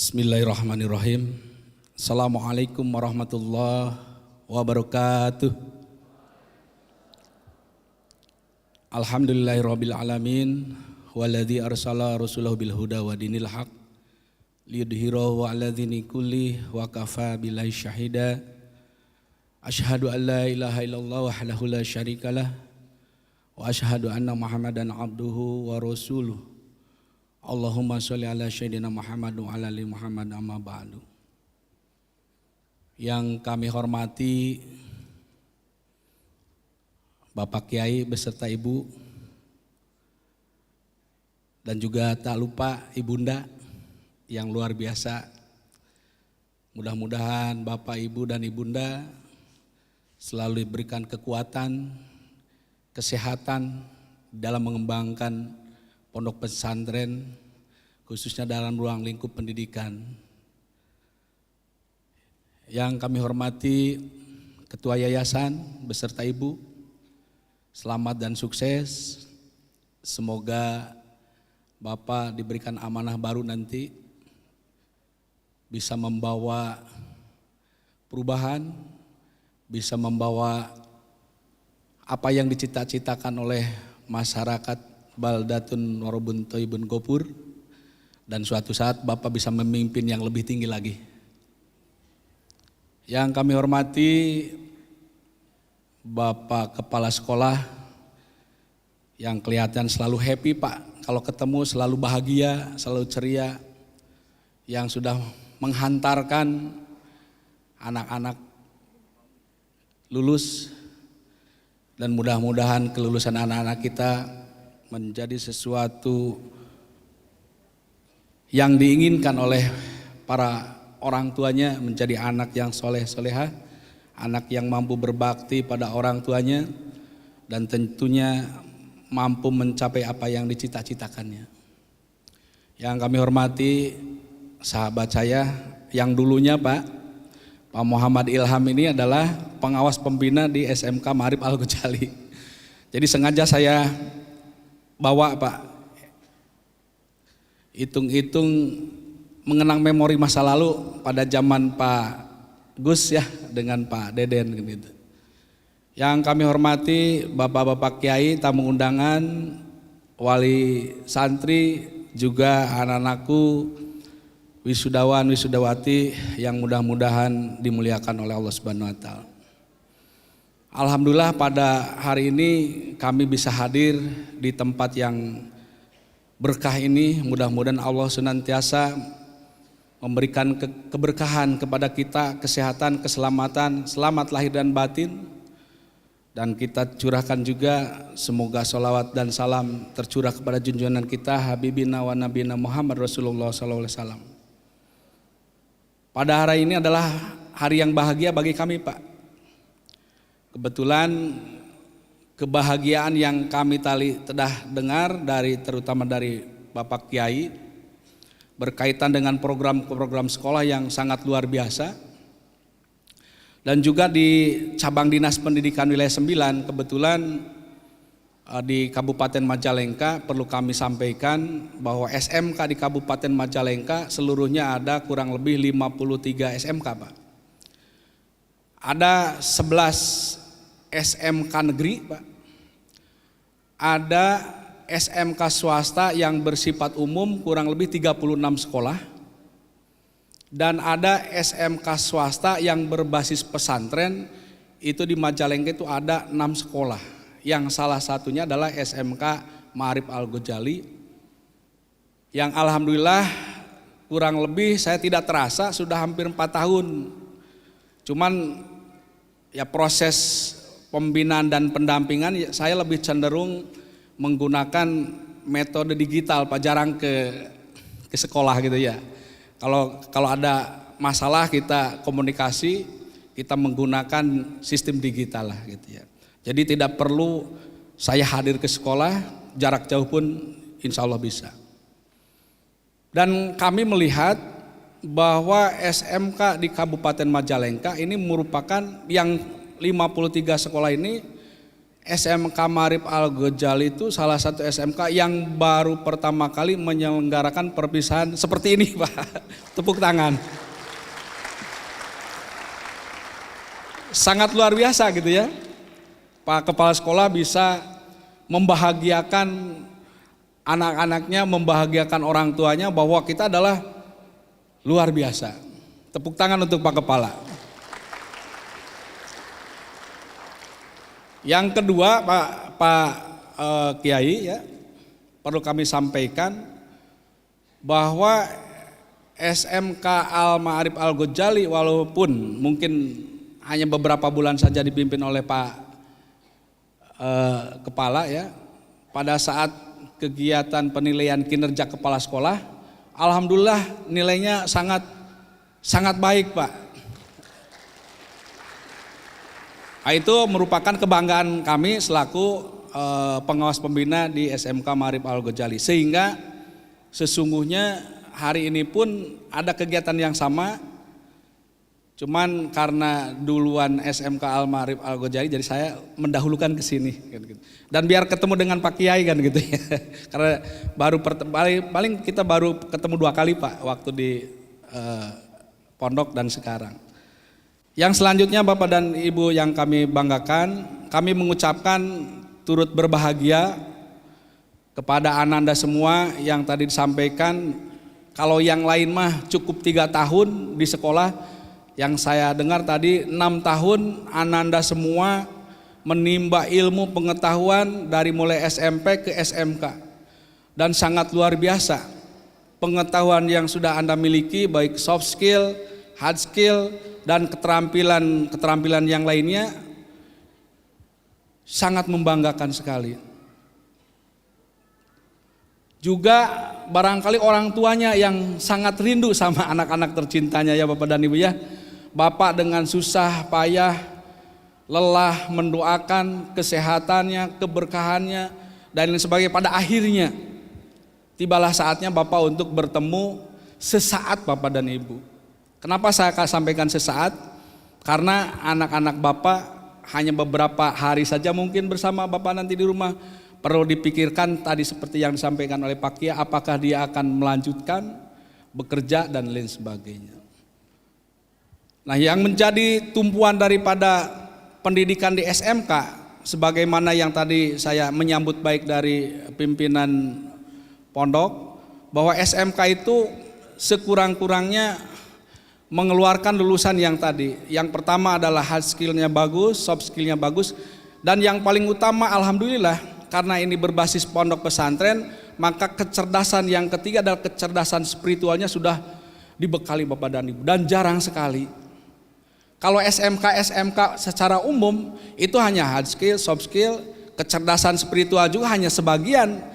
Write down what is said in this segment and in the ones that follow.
Bismillahirrahmanirrahim. Assalamualaikum warahmatullahi wabarakatuh. Alhamdulillahirabbil alamin walladzi arsala rasulahu bil huda wa dinil haq liyudhhirahu 'ala dini kulli wa kafa billahi syahida. Asyhadu an la ilaha illallah wahdahu la syarikalah wa asyhadu anna Muhammadan abduhu wa rasuluh. Allahumma sholli ala sayyidina Muhammad wa ala ali Muhammad amma ba'du. Yang kami hormati Bapak Kiai beserta Ibu, dan juga tak lupa Ibunda yang luar biasa. Mudah-mudahan Bapak, Ibu, dan Ibunda selalu diberikan kekuatan, kesehatan dalam mengembangkan pondok pesantren, khususnya dalam ruang lingkup pendidikan. Yang kami hormati Ketua Yayasan beserta Ibu, selamat dan sukses. Semoga Bapak diberikan amanah baru nanti, bisa membawa perubahan, bisa membawa apa yang dicita-citakan oleh masyarakat Baldatun Warobun Thayyibun Ghafur, dan suatu saat Bapak bisa memimpin yang lebih tinggi lagi. Yang kami hormati Bapak Kepala Sekolah yang kelihatan selalu happy Pak, kalau ketemu selalu bahagia, selalu ceria, yang sudah menghantarkan anak-anak lulus, dan mudah-mudahan kelulusan anak-anak kita menjadi sesuatu yang diinginkan oleh para orang tuanya, menjadi anak yang soleh-soleha, anak yang mampu berbakti pada orang tuanya, dan tentunya mampu mencapai apa yang dicita-citakannya. Yang kami hormati sahabat saya yang dulunya Pak Muhammad Ilham ini adalah pengawas pembina di SMK Ma'arif Al-Ghazali. Jadi sengaja saya bawa Pak, hitung-hitung mengenang memori masa lalu pada zaman Pak Gus ya, dengan Pak Deden gitu. Yang kami hormati Bapak-Bapak Kiai, tamu undangan, wali santri, juga anak-anakku, wisudawan, wisudawati yang mudah-mudahan dimuliakan oleh Allah Subhanahu wa taala. Alhamdulillah pada hari ini kami bisa hadir di tempat yang berkah ini. Mudah-mudahan Allah senantiasa memberikan keberkahan kepada kita, kesehatan, keselamatan, selamat lahir dan batin. Dan kita curahkan juga semoga sholawat dan salam tercurah kepada junjungan kita Habibina wa Nabina Muhammad Rasulullah SAW. Pada hari ini adalah hari yang bahagia bagi kami Pak. Kebetulan kebahagiaan yang kami telah dengar terutama dari Bapak Kiai berkaitan dengan program-program sekolah yang sangat luar biasa. Dan juga di cabang Dinas Pendidikan Wilayah 9, kebetulan di Kabupaten Majalengka perlu kami sampaikan bahwa SMK di Kabupaten Majalengka seluruhnya ada kurang lebih 53 SMK Pak. Ada 11 SMK negeri Pak, ada SMK swasta yang bersifat umum kurang lebih 36 sekolah, dan ada SMK swasta yang berbasis pesantren, itu di Majalengka itu ada 6 sekolah, yang salah satunya adalah SMK Ma'arif Al-Ghazali, yang alhamdulillah kurang lebih saya tidak terasa sudah hampir 4 tahun. Cuman ya proses pembinaan dan pendampingan saya lebih cenderung menggunakan metode digital Pak, jarang ke sekolah gitu ya. Kalau ada masalah kita komunikasi, kita menggunakan sistem digital lah gitu ya. Jadi tidak perlu saya hadir ke sekolah, jarak jauh pun insya Allah bisa. Dan kami melihat bahwa SMK di Kabupaten Majalengka ini merupakan yang 53 sekolah ini SMK Ma'arif Al-Ghazali itu salah satu SMK yang baru pertama kali menyelenggarakan perpisahan seperti ini, Pak. Tepuk tangan. Sangat luar biasa gitu ya. Pak Kepala Sekolah bisa membahagiakan anak-anaknya, membahagiakan orang tuanya bahwa kita adalah luar biasa. Tepuk tangan untuk Pak Kepala. Yang kedua, Pak Kiai ya, perlu kami sampaikan bahwa SMK Al-Ma'arif Al-Ghazali walaupun mungkin hanya beberapa bulan saja dipimpin oleh Pak Kepala ya, pada saat kegiatan penilaian kinerja kepala sekolah, alhamdulillah nilainya sangat baik, Pak. Itu merupakan kebanggaan kami selaku pengawas pembina di SMK Ma'arif Al-Ghazali, sehingga sesungguhnya hari ini pun ada kegiatan yang sama. Cuman karena duluan SMK Al-Ma'arif Al-Ghazali, jadi saya mendahulukan ke sini kan gitu. Dan biar ketemu dengan Pak Kiai kan gitu ya. Karena paling kita baru ketemu 2 kali, Pak, waktu di pondok dan sekarang. Yang selanjutnya Bapak dan Ibu yang kami banggakan, kami mengucapkan turut berbahagia kepada Ananda semua yang tadi disampaikan. Kalau yang lain mah cukup 3 tahun di sekolah, yang saya dengar tadi 6 tahun Ananda semua menimba ilmu pengetahuan dari mulai SMP ke SMK. Dan sangat luar biasa pengetahuan yang sudah Anda miliki, baik soft skill, hard skill, dan keterampilan yang lainnya, sangat membanggakan sekali. Juga barangkali orang tuanya yang sangat rindu sama anak-anak tercintanya ya Bapak dan Ibu ya. Bapak dengan susah payah, lelah mendoakan kesehatannya, keberkahannya, dan lain sebagainya. Pada akhirnya tibalah saatnya Bapak untuk bertemu sesaat Bapak dan Ibu. Kenapa saya akan sampaikan sesaat? Karena anak-anak Bapak hanya beberapa hari saja mungkin bersama Bapak nanti di rumah. Perlu dipikirkan tadi seperti yang disampaikan oleh Pak Kia, apakah dia akan melanjutkan bekerja dan lain sebagainya. Nah, yang menjadi tumpuan daripada pendidikan di SMK, sebagaimana yang tadi saya menyambut baik dari pimpinan pondok, bahwa SMK itu sekurang-kurangnya mengeluarkan lulusan yang tadi. Yang pertama adalah hard skillnya bagus, soft skillnya bagus, dan yang paling utama alhamdulillah karena ini berbasis pondok pesantren, maka kecerdasan yang ketiga adalah kecerdasan spiritualnya sudah dibekali Bapak dan Ibu, dan jarang sekali. Kalau SMK secara umum itu hanya hard skill, soft skill, kecerdasan spiritual juga hanya sebagian,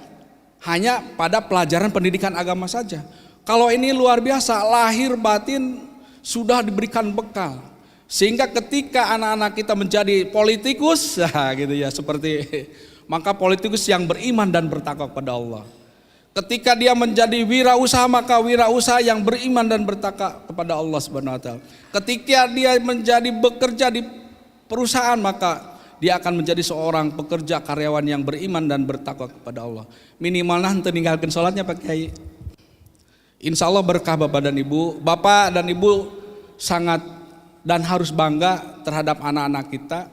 hanya pada pelajaran pendidikan agama saja. Kalau ini luar biasa, lahir batin sudah diberikan bekal, sehingga ketika anak-anak kita menjadi politikus, gitu ya, seperti maka politikus yang beriman dan bertakwa kepada Allah. Ketika dia menjadi wirausaha, maka wirausaha yang beriman dan bertakwa kepada Allah Subhanahu wa taala. Ketika dia menjadi bekerja di perusahaan, maka dia akan menjadi seorang pekerja karyawan yang beriman dan bertakwa kepada Allah. Minimal nanti tinggalkan sholatnya Pak Kiai. Insya Allah berkah Bapak dan Ibu. Bapak dan Ibu sangat dan harus bangga terhadap anak-anak kita.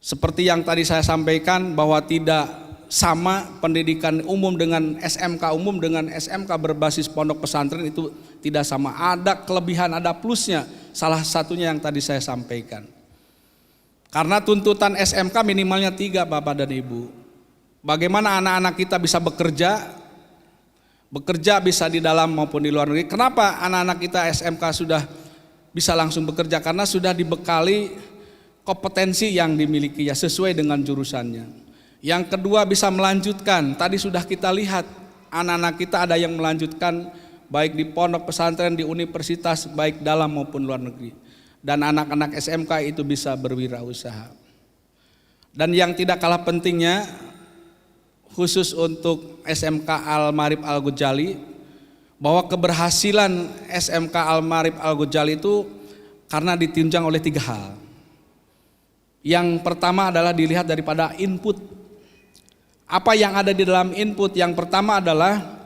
Seperti yang tadi saya sampaikan bahwa tidak sama pendidikan umum dengan SMK umum dengan SMK berbasis pondok pesantren itu tidak sama. Ada kelebihan, ada plusnya. Salah satunya yang tadi saya sampaikan. Karena tuntutan SMK minimalnya 3 Bapak dan Ibu. Bagaimana anak-anak kita bisa bekerja bisa di dalam maupun di luar negeri. Kenapa anak-anak kita SMK sudah bisa langsung bekerja? Karena sudah dibekali kompetensi yang dimiliki ya sesuai dengan jurusannya. Yang kedua bisa melanjutkan. Tadi sudah kita lihat anak-anak kita ada yang melanjutkan baik di pondok pesantren, di universitas, baik dalam maupun luar negeri. Dan anak-anak SMK itu bisa berwirausaha. Dan yang tidak kalah pentingnya, khusus untuk SMK Al-Ma'arif Al-Ghazali, bahwa keberhasilan SMK Al-Ma'arif Al-Ghazali itu karena ditunjang oleh 3 hal. Yang pertama adalah dilihat daripada input. Apa yang ada di dalam input? Yang pertama adalah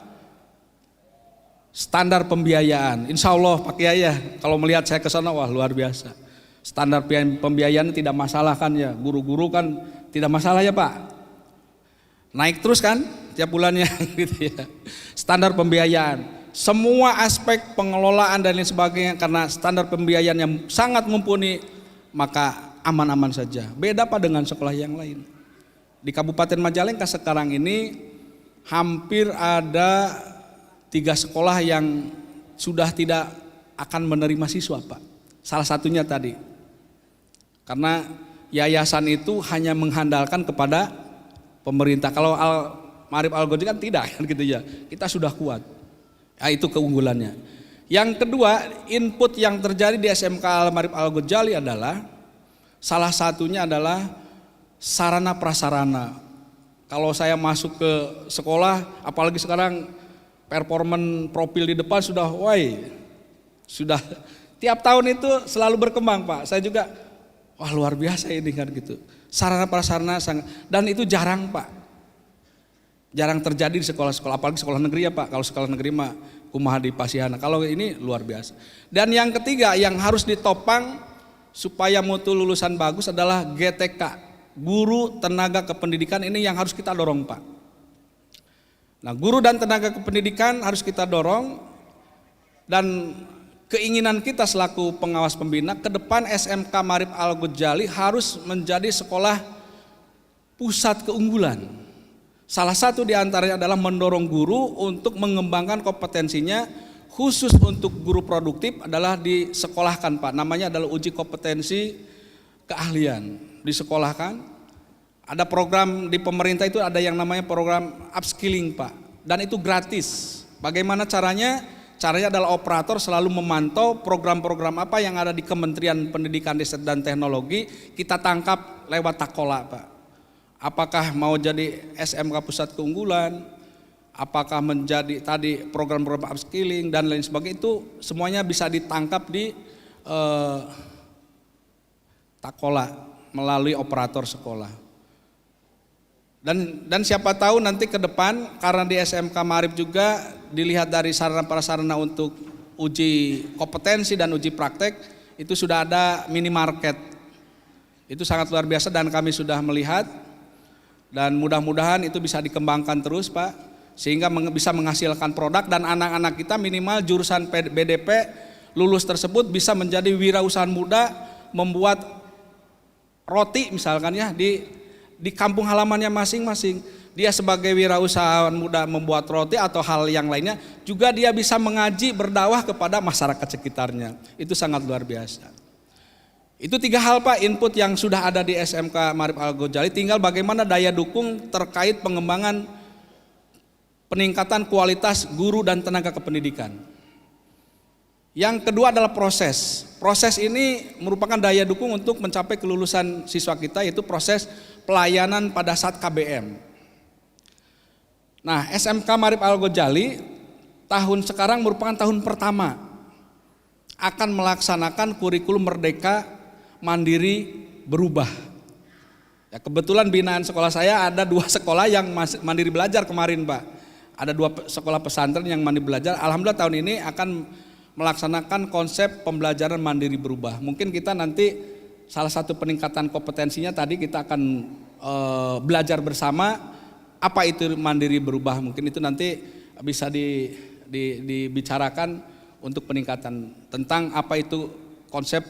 standar pembiayaan. Insya Allah Pak Kiai ya, kalau melihat saya ke sana, wah luar biasa. Standar pembiayaan tidak masalah kan ya, guru-guru kan tidak masalah ya Pak. Naik terus kan tiap bulannya gitu ya. Standar pembiayaan. Semua aspek pengelolaan dan lain sebagainya karena standar pembiayaan yang sangat mumpuni, maka aman-aman saja. Beda Pak dengan sekolah yang lain. Di Kabupaten Majalengka sekarang ini hampir ada 3 sekolah yang sudah tidak akan menerima siswa Pak. Salah satunya tadi, karena yayasan itu hanya mengandalkan kepada pemerintah. Kalau Marib Al-Ghazali kan tidak kan gitu ya. Kita sudah kuat. Ya, itu keunggulannya. Yang kedua, input yang terjadi di SMK Al-Marib Al-Ghazali adalah salah satunya adalah sarana prasarana. Kalau saya masuk ke sekolah, apalagi sekarang performan profil di depan sudah tiap tahun itu selalu berkembang Pak. Saya juga wah luar biasa ini kan gitu. Sarana prasarana sangat, dan itu jarang Pak. Jarang terjadi di sekolah-sekolah, apalagi sekolah negeri ya Pak. Kalau sekolah negeri mah kumaha di Pasihana. Kalau ini luar biasa. Dan yang ketiga yang harus ditopang supaya mutu lulusan bagus adalah GTK, guru tenaga kependidikan. Ini yang harus kita dorong Pak. Nah, guru dan tenaga kependidikan harus kita dorong, dan keinginan kita selaku pengawas pembina ke depan SMK Marib Al-Ghazali harus menjadi sekolah pusat keunggulan. Salah satu diantaranya adalah mendorong guru untuk mengembangkan kompetensinya, khusus untuk guru produktif adalah disekolahkan Pak. Namanya adalah uji kompetensi keahlian, disekolahkan. Ada program di pemerintah itu ada yang namanya program upskilling Pak, dan itu gratis. Bagaimana caranya? Caranya adalah operator selalu memantau program-program apa yang ada di Kementerian Pendidikan Riset dan Teknologi, kita tangkap lewat Takola Pak. Apakah mau jadi SMK pusat keunggulan, apakah menjadi tadi program-program upskilling dan lain sebagainya, itu semuanya bisa ditangkap di Takola melalui operator sekolah. Dan siapa tahu nanti ke depan karena di SMK Marib juga dilihat dari sarana prasarana untuk uji kompetensi dan uji praktek, itu sudah ada minimarket. Itu sangat luar biasa dan kami sudah melihat. Dan mudah-mudahan itu bisa dikembangkan terus Pak, sehingga bisa menghasilkan produk dan anak-anak kita minimal jurusan BDP lulus tersebut bisa menjadi wirausahaan muda, membuat roti misalkan ya di kampung halamannya masing-masing. Dia sebagai wirausahaan muda membuat roti atau hal yang lainnya, juga dia bisa mengaji, berdakwah kepada masyarakat sekitarnya. Itu sangat luar biasa. Itu 3 hal Pak, input yang sudah ada di SMK Marib Al-Ghazali, tinggal bagaimana daya dukung terkait pengembangan peningkatan kualitas guru dan tenaga kependidikan. Yang kedua adalah proses. Proses ini merupakan daya dukung untuk mencapai kelulusan siswa kita, yaitu proses pelayanan pada saat KBM. Nah, SMK Marib Al-Ghazali tahun sekarang merupakan tahun pertama akan melaksanakan kurikulum Merdeka Mandiri Berubah. Ya, kebetulan binaan sekolah saya ada 2 sekolah yang mandiri belajar kemarin Pak. Ada 2 sekolah pesantren yang mandiri belajar. Alhamdulillah tahun ini akan melaksanakan konsep pembelajaran mandiri berubah. Mungkin kita nanti salah satu peningkatan kompetensinya tadi kita akan belajar bersama apa itu mandiri berubah. Mungkin itu nanti bisa dibicarakan untuk peningkatan tentang apa itu konsep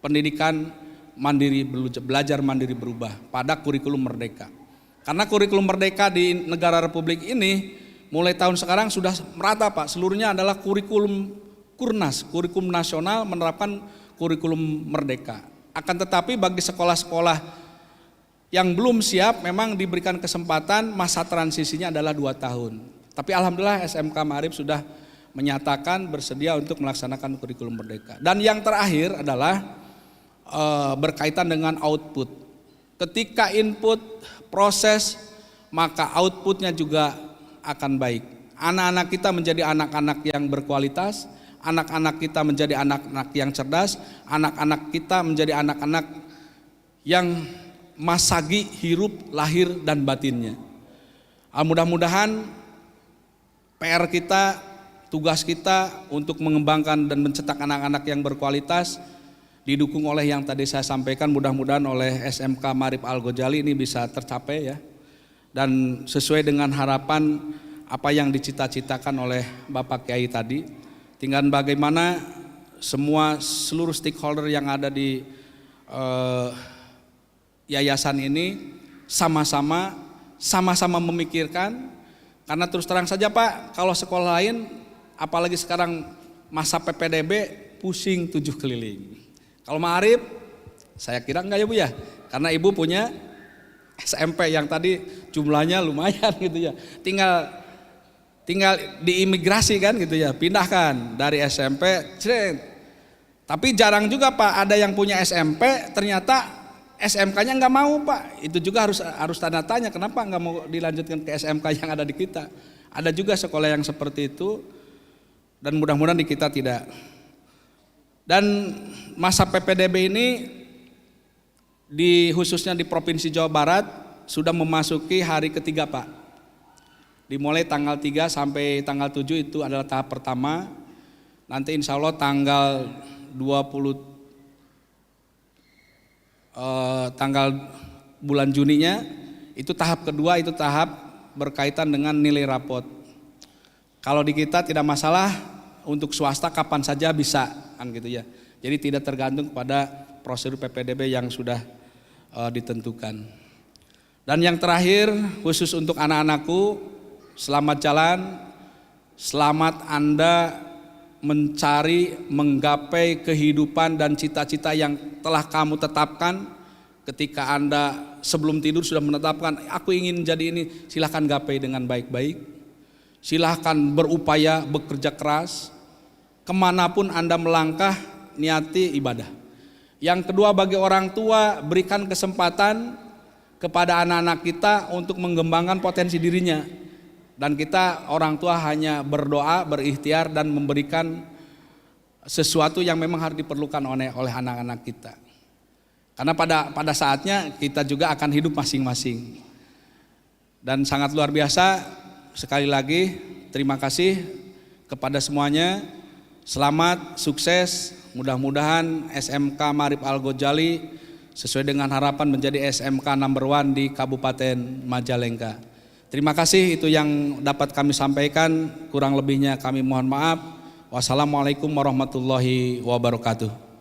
pendidikan mandiri, belajar mandiri berubah pada kurikulum Merdeka. Karena kurikulum Merdeka di negara Republik ini mulai tahun sekarang sudah merata Pak, seluruhnya adalah kurikulum Kurnas, kurikulum nasional menerapkan kurikulum Merdeka. Akan tetapi bagi sekolah-sekolah yang belum siap memang diberikan kesempatan, masa transisinya adalah 2 tahun. Tapi alhamdulillah SMK Marib sudah menyatakan bersedia untuk melaksanakan kurikulum Merdeka. Dan yang terakhir adalah berkaitan dengan output. Ketika input proses, maka outputnya juga akan baik. Anak-anak kita menjadi anak-anak yang berkualitas, anak-anak kita menjadi anak-anak yang cerdas, anak-anak kita menjadi anak-anak yang masagi hirup lahir dan batinnya. Mudah-mudahan PR kita, tugas kita untuk mengembangkan dan mencetak anak-anak yang berkualitas didukung oleh yang tadi saya sampaikan, mudah-mudahan oleh SMK Marif Al-Ghazali ini bisa tercapai ya. Dan sesuai dengan harapan apa yang dicita-citakan oleh Bapak Kiai tadi, tinggal bagaimana seluruh stakeholder yang ada di yayasan ini sama-sama memikirkan, karena terus terang saja Pak, kalau sekolah lain apalagi sekarang masa PPDB pusing 7 keliling. Kalau Ma'arif saya kira enggak ya Bu ya, karena Ibu punya SMP yang tadi jumlahnya lumayan gitu ya. Tinggal diimigrasi kan gitu ya, pindahkan dari SMP. Tapi jarang juga Pak ada yang punya SMP ternyata SMK-nya nggak mau Pak. Itu juga harus tanda tanya, kenapa nggak mau dilanjutkan ke SMK yang ada di kita. Ada juga sekolah yang seperti itu, dan mudah-mudahan di kita tidak. Dan masa PPDB ini khususnya di Provinsi Jawa Barat sudah memasuki hari ketiga Pak. Dimulai tanggal 3 sampai tanggal 7 itu adalah tahap pertama. Nanti insya Allah tanggal 20 tanggal bulan Juninya itu tahap kedua, itu tahap berkaitan dengan nilai rapot. Kalau di kita tidak masalah, untuk swasta kapan saja bisa kan gitu ya. Jadi tidak tergantung pada prosedur PPDB yang sudah ditentukan. Dan yang terakhir khusus untuk anak-anakku, selamat jalan, selamat Anda mencari, menggapai kehidupan dan cita-cita yang telah kamu tetapkan. Ketika Anda sebelum tidur sudah menetapkan, aku ingin jadi ini, silahkan gapai dengan baik-baik. Silahkan berupaya, bekerja keras, kemanapun Anda melangkah, niati ibadah. Yang kedua, bagi orang tua, berikan kesempatan kepada anak-anak kita untuk mengembangkan potensi dirinya. Dan kita orang tua hanya berdoa, berikhtiar dan memberikan sesuatu yang memang harus diperlukan oleh anak-anak kita. Karena pada saatnya kita juga akan hidup masing-masing. Dan sangat luar biasa, sekali lagi terima kasih kepada semuanya. Selamat, sukses. Mudah-mudahan SMK Marif Al-Ghazali sesuai dengan harapan menjadi SMK number 1 di Kabupaten Majalengka. Terima kasih, itu yang dapat kami sampaikan. Kurang lebihnya kami mohon maaf. Wassalamualaikum warahmatullahi wabarakatuh.